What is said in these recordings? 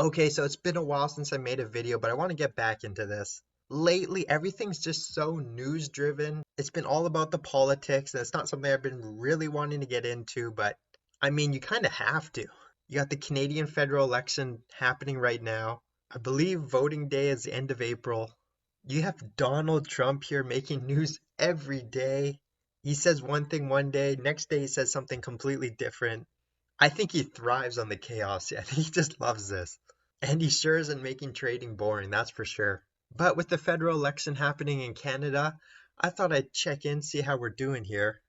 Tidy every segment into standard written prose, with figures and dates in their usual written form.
Okay, so it's been a while since I made a video, but I want to get back into this. Lately, everything's just so news driven. It's been all about the politics, and it's not something I've been really wanting to get into, but I mean, you kind of have to. You got the Canadian federal election happening right now. I believe voting day is the end of April. You have Donald Trump here making news every day. He says one thing one day, next day he says something completely different. I think he thrives on the chaos. Yeah, he just loves this. And he sure isn't making trading boring, that's for sure. But with the federal election happening in Canada, I thought I'd check in, see how we're doing here.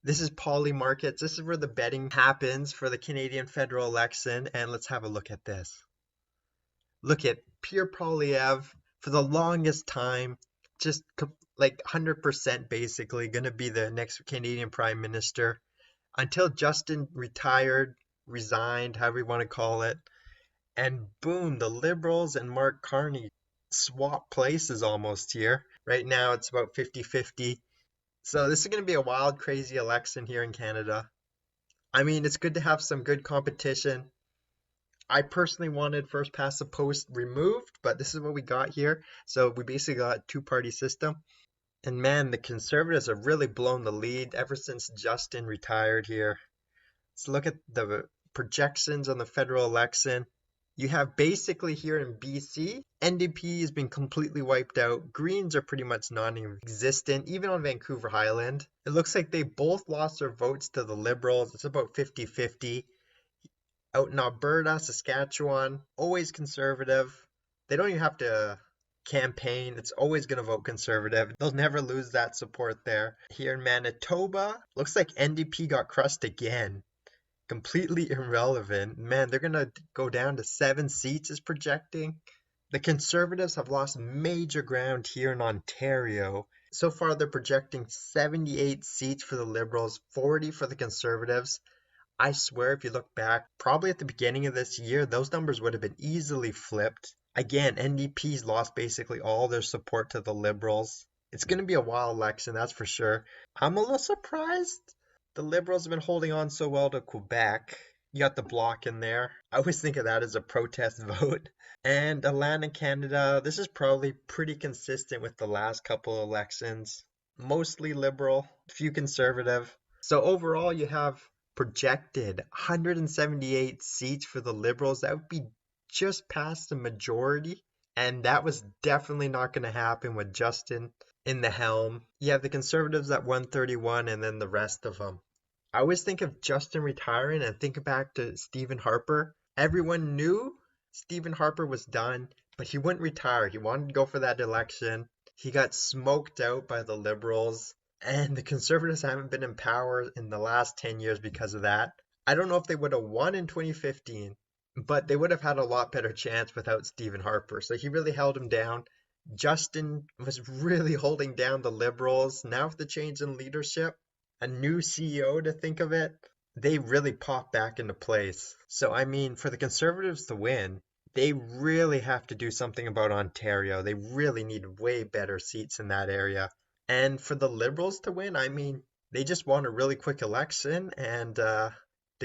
This is Poly Markets. This is where the betting happens for the Canadian federal election. And let's have a look at this. Look at Pierre Poilievre for the longest time, just like 100% basically going to be the next Canadian Prime Minister until Justin retired, resigned, however you want to call it. And boom, the Liberals and Mark Carney swap places almost here. Right now it's about 50-50. So this is going to be a wild, crazy election here in Canada. I mean, it's good to have some good competition. I personally wanted first past the post removed, but this is what we got here. So we basically got a two-party system. And man, the Conservatives have really blown the lead ever since Justin retired here. Let's look at the projections on the federal election. You have basically here in BC, NDP has been completely wiped out. Greens are pretty much non-existent, even on Vancouver Island. It looks like they both lost their votes to the Liberals. It's about 50-50. Out in Alberta, Saskatchewan, always conservative. They don't even have to campaign. It's always going to vote conservative. They'll never lose that support there. Here in Manitoba, looks like NDP got crushed again. Completely irrelevant. Man, they're going to go down to 7 seats is projecting. The Conservatives have lost major ground here in Ontario. So far, they're projecting 78 seats for the Liberals, 40 for the Conservatives. I swear, if you look back, probably at the beginning of this year, those numbers would have been easily flipped. Again, NDP's lost basically all their support to the Liberals. It's going to be a wild election, that's for sure. I'm a little surprised the Liberals have been holding on so well to Quebec. You got the Bloc in there. I always think of that as a protest vote. And Atlantic Canada, this is probably pretty consistent with the last couple elections. Mostly Liberal, few Conservative. So overall, you have projected 178 seats for the Liberals. That would be just past the majority. And that was definitely not going to happen with Justin in the helm. You have the Conservatives at 131 and then the rest of them. I always think of Justin retiring and think back to Stephen Harper. Everyone knew Stephen Harper was done, but he wouldn't retire. He wanted to go for that election. He got smoked out by the Liberals, and the Conservatives haven't been in power in the last 10 years because of that. I don't know if they would have won in 2015, but they would have had a lot better chance without Stephen Harper. So he really held him down. Justin was really holding down the Liberals. Now with the change in leadership, a new CEO to think of it, they really pop back into place. So, I mean, for the Conservatives to win, they really have to do something about Ontario. They really need way better seats in that area. And for the Liberals to win, I mean, they just want a really quick election and to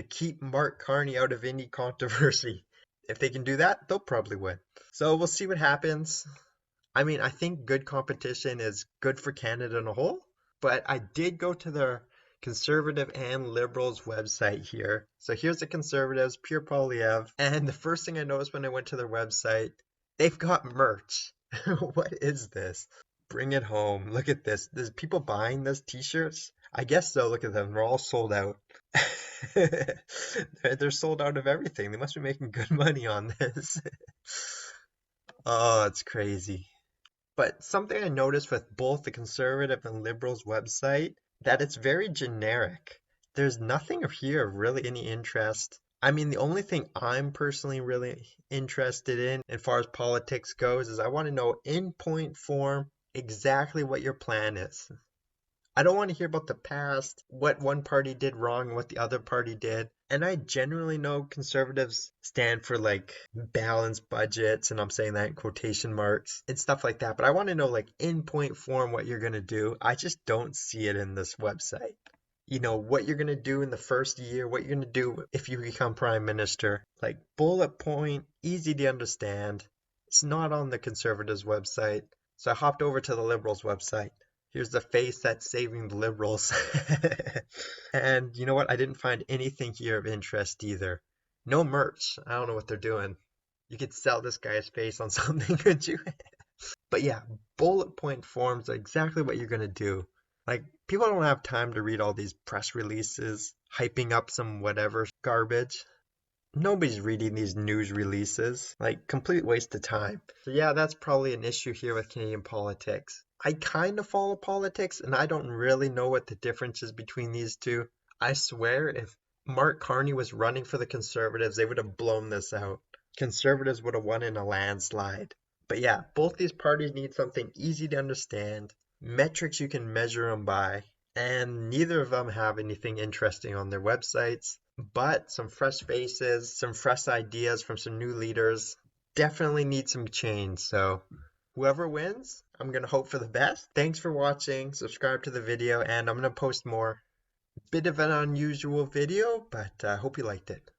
keep Mark Carney out of any controversy. If they can do that, they'll probably win. So we'll see what happens. I mean, I think good competition is good for Canada in a whole, but I did go to the Conservative and Liberals website here. So here's the Conservatives, Pierre Poilievre, and the first thing I noticed when I went to their website, they've got merch. What is this? Bring it home. Look at this. There's people buying this t-shirts. I guess so. Look at them. They're all sold out. They're sold out of everything. They must be making good money on this. Oh, it's crazy. But something I noticed with both the Conservative and Liberals website, that it's very generic. There's nothing here of really any interest. I mean, the only thing I'm personally really interested in, as far as politics goes, is I want to know in point form exactly what your plan is. I don't want to hear about the past, what one party did wrong and what the other party did. And I generally know conservatives stand for like balanced budgets, and I'm saying that in quotation marks and stuff like that. But I want to know like in point form what you're going to do. I just don't see it in this website. what you're going to do in the first year, what you're going to do if you become prime minister. Like bullet point, easy to understand. It's not on the conservatives' website. So I hopped over to the liberals' website. Here's the face that's saving the liberals. And you know what? I didn't find anything here of interest either. No merch. I don't know what they're doing. You could sell this guy's face on something, could you? But yeah, bullet point forms are exactly what you're gonna do. Like, people don't have time to read all these press releases, hyping up some whatever garbage. Nobody's reading these news releases. Like, complete waste of time. So yeah, that's probably an issue here with Canadian politics. I kind of follow politics, and I don't really know what the difference is between these two. I swear, if Mark Carney was running for the Conservatives, they would have blown this out. Conservatives would have won in a landslide. But yeah, both these parties need something easy to understand, metrics you can measure them by, and neither of them have anything interesting on their websites. But some fresh faces, some fresh ideas from some new leaders definitely need some change. So whoever wins, I'm going to hope for the best. Thanks for watching. Subscribe to the video, and I'm going to post more. Bit of an unusual video, but I hope you liked it.